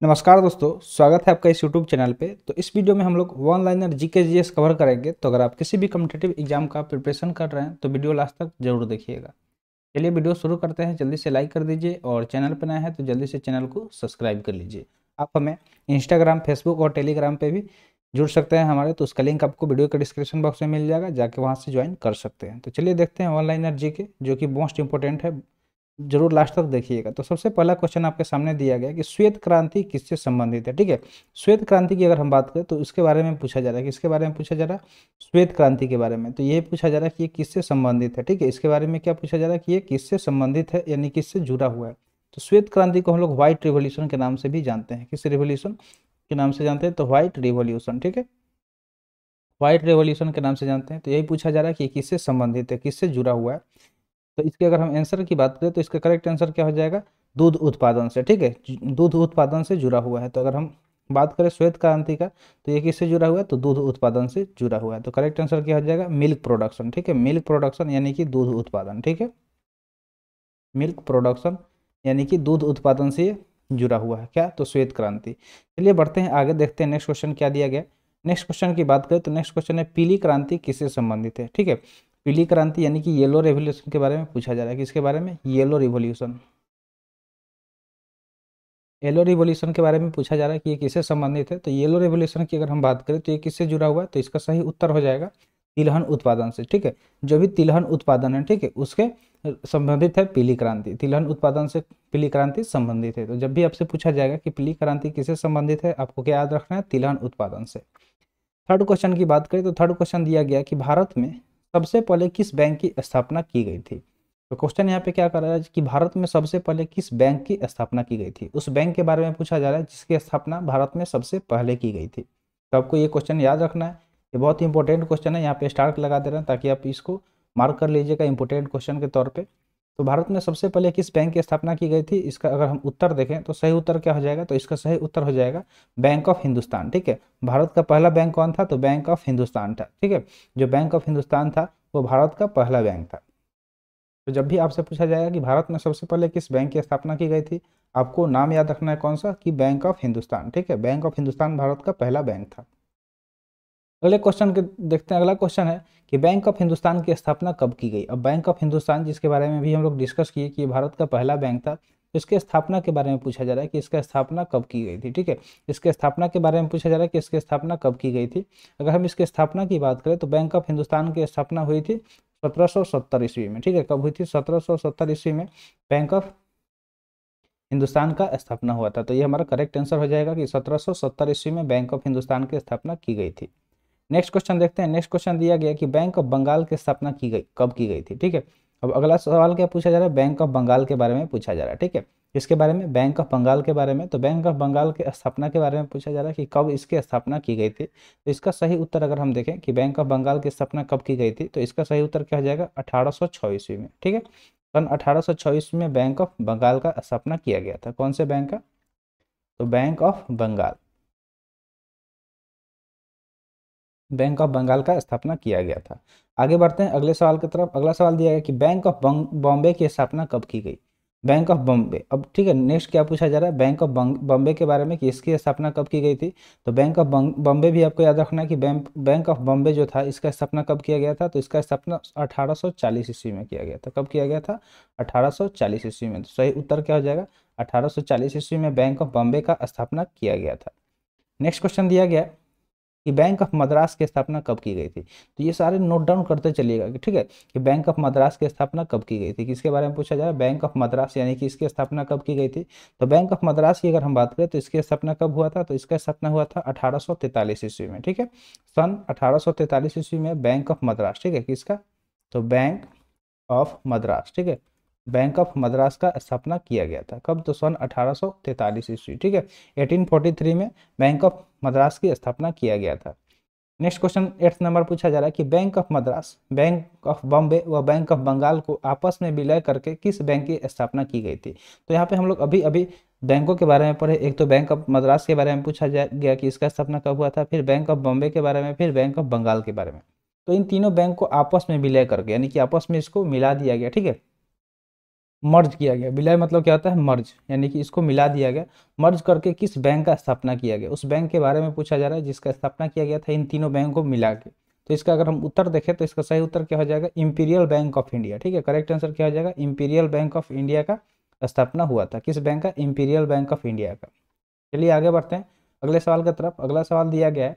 नमस्कार दोस्तों, स्वागत है आपका इस यूट्यूब चैनल पे। तो इस वीडियो में हम लोग one liner GK GS cover करेंगे। तो अगर आप किसी भी कॉम्पिटिटिव एग्जाम का प्रिपरेशन कर रहे हैं तो वीडियो लास्ट तक जरूर देखिएगा। चलिए वीडियो शुरू करते हैं। जल्दी से लाइक कर दीजिए और चैनल पर नया है तो जल्दी से चैनल को सब्सक्राइब कर लीजिए। आप हमें इंस्टाग्राम, फेसबुक और टेलीग्राम पर भी जुड़ सकते हैं हमारे, तो उसका लिंक आपको वीडियो के डिस्क्रिप्शन बॉक्स में मिल जाएगा, जाके वहाँ से ज्वाइन कर सकते हैं। तो चलिए देखते हैं वन लाइनर जीके, जो कि मोस्ट इंपॉर्टेंट है, जरूर लास्ट तक देखिएगा। तो सबसे पहला क्वेश्चन आपके सामने दिया गया कि श्वेत क्रांति किससे संबंधित है। ठीक है, श्वेत क्रांति की अगर हम बात करें तो इसके बारे में पूछा जा रहा है। किसके बारे में पूछा जा रहा है? श्वेत क्रांति के बारे में। तो ये पूछा जा रहा है कि ये किससे संबंधित है। ठीक है, इसके बारे में क्या पूछा जा रहा है कि ये किससे संबंधित है, यानी किससे जुड़ा हुआ है। तो श्वेत क्रांति को हम लोग व्हाइट रिवॉल्यूशन के नाम से भी जानते हैं। किस रिवॉल्यूशन के नाम से जानते हैं? तो व्हाइट रिवॉल्यूशन। ठीक है, व्हाइट रिवॉल्यूशन के नाम से जानते हैं। तो यही पूछा जा रहा है कि किससे संबंधित है, किससे जुड़ा हुआ है। तो इसके अगर हम आंसर की बात करें तो इसका करेक्ट आंसर क्या हो जाएगा? दूध उत्पादन से। ठीक है, दूध उत्पादन से जुड़ा हुआ है। तो अगर हम बात करें श्वेत क्रांति का, तो ये किससे जुड़ा हुआ है? तो दूध उत्पादन से जुड़ा हुआ है। तो करेक्ट आंसर क्या हो जाएगा? Milk production. ठीक है, मिल्क प्रोडक्शन यानी कि दूध उत्पादन। ठीक है, मिल्क प्रोडक्शन यानी कि दूध उत्पादन से जुड़ा हुआ है क्या? तो श्वेत क्रांति। चलिए बढ़ते हैं आगे, देखते हैं नेक्स्ट क्वेश्चन क्या दिया गया। नेक्स्ट क्वेश्चन की बात करें तो नेक्स्ट क्वेश्चन है पीली क्रांति किससे संबंधित है। ठीक है, पीली क्रांति यानी कि येलो रेवोल्यूशन के बारे में पूछा जा रहा है। किसके बारे में? Yellow revolution. येलो रिवॉल्यूशन के बारे में पूछा जा रहा है कि ये किससे संबंधित है। तो येलो रिवॉल्यूशन की अगर हम बात करें तो ये किससे जुड़ा हुआ है? तो इसका सही उत्तर हो जाएगा तिलहन उत्पादन से। ठीक है, जो भी तिलहन उत्पादन है, ठीक है, उसके संबंधित है पीली क्रांति। तिलहन उत्पादन से पीली क्रांति संबंधित है। तो जब भी आपसे पूछा जाएगा कि पीली क्रांति किससे संबंधित है, आपको क्या याद रखना है? तिलहन उत्पादन से। थर्ड क्वेश्चन की बात करें तो थर्ड क्वेश्चन दिया गया कि भारत में सबसे पहले किस बैंक की स्थापना की गई थी। तो क्वेश्चन यहाँ पे क्या कर रहा है कि भारत में सबसे पहले किस बैंक की स्थापना की गई थी, उस बैंक के बारे में पूछा जा रहा है जिसकी स्थापना भारत में सबसे पहले की गई थी। तो आपको ये क्वेश्चन याद रखना है, ये बहुत ही इंपॉर्टेंट क्वेश्चन है। यहाँ पे स्टार लगा दे रहे हैं ताकि आप इसको मार्क कर लीजिएगा इंपॉर्टेंट क्वेश्चन के तौर पर। तो भारत में सबसे पहले किस बैंक की स्थापना की गई थी, इसका अगर हम उत्तर देखें तो सही उत्तर क्या हो जाएगा? तो इसका सही उत्तर हो जाएगा बैंक ऑफ हिंदुस्तान। ठीक है, भारत का पहला बैंक कौन था? तो बैंक ऑफ हिंदुस्तान था। ठीक है, जो बैंक ऑफ हिंदुस्तान था वो भारत का पहला बैंक था। तो जब भी आपसे पूछा जाएगा कि भारत में सबसे पहले किस बैंक की स्थापना की गई थी, आपको नाम याद रखना है कौन सा? कि बैंक ऑफ हिंदुस्तान। ठीक है, बैंक ऑफ हिंदुस्तान भारत का पहला बैंक था। अगले क्वेश्चन के देखते हैं। अगला क्वेश्चन है कि बैंक ऑफ हिंदुस्तान की स्थापना कब की गई। अब बैंक ऑफ हिंदुस्तान जिसके बारे में भी हम लोग डिस्कस किए कि भारत का पहला बैंक था, तो इसके स्थापना के बारे में पूछा जा रहा है कि इसका स्थापना कब की गई थी। ठीक है, इसके स्थापना के बारे में पूछा जा रहा है कि इसकी स्थापना कब की गई थी। अगर हम इसके स्थापना की बात करें तो बैंक ऑफ हिंदुस्तान की स्थापना हुई थी 1770 ईस्वी में। ठीक है, कब हुई थी? 1770 ईस्वी में बैंक ऑफ हिंदुस्तान का स्थापना हुआ था। तो ये हमारा करेक्ट आंसर हो जाएगा कि 1770 ईस्वी में बैंक ऑफ हिंदुस्तान की स्थापना की गई थी। नेक्स्ट क्वेश्चन देखते हैं। नेक्स्ट क्वेश्चन दिया गया कि बैंक ऑफ बंगाल की स्थापना की गई कब की गई थी। ठीक है, अब अगला सवाल क्या पूछा जा रहा है? बैंक ऑफ बंगाल के बारे में पूछा जा रहा है। ठीक है, इसके बारे में बैंक ऑफ बंगाल के बारे में। तो बैंक ऑफ बंगाल की स्थापना के बारे में पूछा जा रहा है कि कब इसकी स्थापना की गई थी। तो इसका सही उत्तर अगर हम देखें कि बैंक ऑफ बंगाल की स्थापना कब की गई थी, तो इसका सही उत्तर क्या हो जाएगा? 1806 ईस्वी में। ठीक है, सन 1806 ईस्वी में बैंक ऑफ बंगाल का स्थापना किया गया था। कौन से बैंक का? तो bank of Bengal, bank of Bengal का स्थापना किया गया था। आगे बढ़ते हैं अगले सवाल की तरफ। अगला सवाल दिया गया कि बैंक ऑफ बॉम्बे की स्थापना कब की गई। Bank of Bombay. अब ठीक है, नेक्स्ट क्या पूछा जा रहा है? बैंक ऑफ बॉम्बे के बारे में कि इसकी स्थापना कब की गई थी। तो बैंक ऑफ बॉम्बे भी आपको याद रखना है कि बैंक ऑफ बॉम्बे जो था इसका स्थापना कब किया गया था। तो इसका स्थापना 1840 ईस्वी में किया गया था। कब किया गया था? 1840 ईस्वी में। तो सही उत्तर क्या हो जाएगा? 1840 ईस्वी में बैंक ऑफ बॉम्बे का स्थापना किया गया था। नेक्स्ट क्वेश्चन दिया गया कि बैंक ऑफ मद्रास की स्थापना कब की गई थी। तो ये सारे नोट डाउन करते चलिएगा कि ठीक है, कि बैंक ऑफ मद्रास की स्थापना कब की गई थी। किसके बारे में पूछा जा रहा है? बैंक ऑफ मद्रास, यानी कि इसकी स्थापना कब की गई थी। तो बैंक ऑफ मद्रास की अगर हम बात करें तो इसकी स्थापना कब हुआ था। तो इसका स्थापना हुआ था 1843 ईस्वी में। ठीक है, सन 1843 ईस्वी में बैंक ऑफ मद्रास। ठीक है, किसका? तो बैंक ऑफ मद्रास। ठीक है, बैंक ऑफ मद्रास का स्थापना किया गया था। कब? तो सन 1843 ईस्वी। ठीक है, 1843 में बैंक ऑफ मद्रास की स्थापना किया गया था। नेक्स्ट क्वेश्चन 8th नंबर पूछा जा रहा है कि bank of Madras, bank of Bombay व बैंक ऑफ बंगाल को आपस में विलय करके किस बैंक की स्थापना की गई थी। तो यहाँ पे हम लोग अभी अभी बैंकों के बारे में पढ़े। एक तो बैंक ऑफ मद्रास के बारे में पूछा गया कि इसका स्थापना कब हुआ था, फिर बैंक ऑफ बॉम्बे के बारे में, फिर बैंक ऑफ बंगाल के बारे में। तो इन तीनों बैंक को आपस में विलय करके, यानी कि आपस में इसको मिला दिया गया। ठीक है, मर्ज किया गया। विलय मतलब क्या होता है, मर्ज, यानी कि इसको मिला दिया गया। मर्ज करके किस बैंक का स्थापना किया गया, उस बैंक के बारे में पूछा जा रहा है जिसका स्थापना किया गया था इन तीनों बैंक को मिला के। तो इसका अगर हम उत्तर देखें तो इसका सही उत्तर क्या हो जाएगा, इंपीरियल बैंक ऑफ इंडिया। ठीक है, करेक्ट आंसर क्या हो जाएगा, इंपीरियल बैंक ऑफ इंडिया का स्थापना हुआ था। किस बैंक का, इंपीरियल बैंक ऑफ इंडिया का। चलिए आगे बढ़ते हैं अगले सवाल की तरफ। अगला सवाल दिया गया है,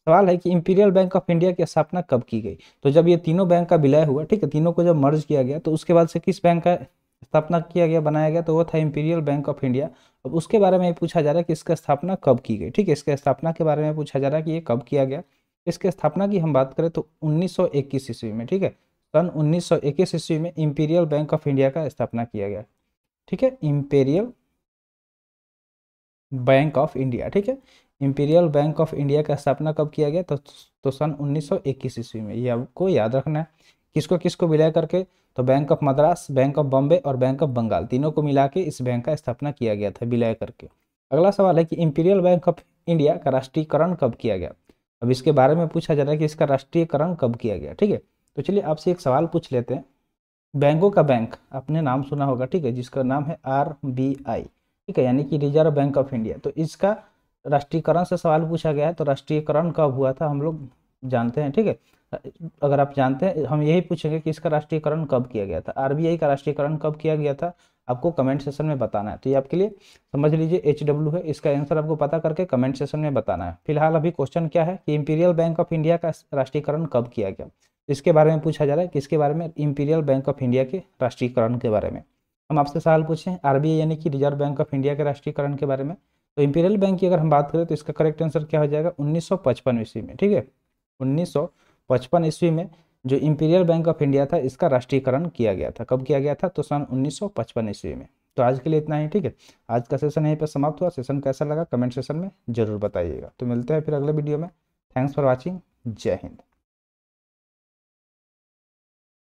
सवाल है कि इंपीरियल बैंक ऑफ इंडिया की स्थापना कब की गई। तो जब ये तीनों बैंक का विलय हुआ, ठीक है, तीनों को जब मर्ज किया गया, तो उसके बाद से किस बैंक का स्थापना किया गया, बनाया गया, तो वो था इंपीरियल बैंक ऑफ इंडिया। अब उसके बारे में पूछा जा रहा है कि इसका स्थापना कब की गई। ठीक है, इसके स्थापना के बारे में पूछा जा रहा है कि ये कब किया गया। इसके स्थापना की हम बात करें तो 1921 ईस्वी में। ठीक है, सन 1921 ईस्वी में इंपीरियल बैंक ऑफ इंडिया का स्थापना किया गया। ठीक है, इंपीरियल बैंक ऑफ इंडिया। ठीक है, इंपीरियल बैंक ऑफ इंडिया का स्थापना कब किया गया, तो सन 1921 ईस्वी में। ये आपको याद रखना है। किसको किसको विलय करके, तो bank of Madras, bank of Bombay और बैंक ऑफ बंगाल, तीनों को मिला के इस बैंक का स्थापना किया गया था विलय करके। अगला सवाल है कि इंपीरियल बैंक ऑफ इंडिया का राष्ट्रीयकरण कब किया गया। अब इसके बारे में पूछा जा रहा है कि इसका राष्ट्रीयकरण कब किया गया। ठीक है, तो चलिए आपसे एक सवाल पूछ लेते हैं। बैंकों का बैंक आपने नाम सुना होगा, ठीक है, जिसका नाम है RBI। ठीक है, यानी कि रिजर्व बैंक ऑफ इंडिया। तो इसका राष्ट्रीयकरण से सवाल पूछा गया है, तो राष्ट्रीयकरण कब हुआ था हम लोग जानते हैं। ठीक है, अगर आप जानते हैं, हम यही पूछेंगे कि इसका राष्ट्रीयकरण कब किया गया था, RBI का राष्ट्रीयकरण कब किया गया था, आपको कमेंट सेशन में बताना है। तो ये आपके लिए समझ लीजिए HW है, इसका आंसर आपको पता करके कमेंट सेशन में बताना है। फिलहाल अभी क्वेश्चन क्या है कि इंपीरियल बैंक ऑफ इंडिया का राष्ट्रीयकरण कब किया गया, इसके बारे में पूछा जा रहा है। किसके बारे में, इंपीरियल बैंक ऑफ इंडिया के राष्ट्रीयकरण के बारे में हम आपसे सवाल पूछे। RBI यानी कि रिजर्व बैंक ऑफ इंडिया के राष्ट्रीयकरण के बारे में। तो इंपीरियल बैंक की अगर हम बात करें तो इसका करेक्ट आंसर क्या हो जाएगा, 1955 ईस्वी में। ठीक है, 1955 ईस्वी में जो इंपीरियल बैंक ऑफ इंडिया था इसका राष्ट्रीयकरण किया गया था। कब किया गया था, तो सन 1955 ईस्वी में। तो आज के लिए इतना ही। ठीक है, आज का सेशन यहीं पर समाप्त हुआ। सेशन कैसा लगा कमेंट सेशन में जरूर बताइएगा। तो मिलते हैं फिर अगले वीडियो में। Thanks for watching. जय हिंद।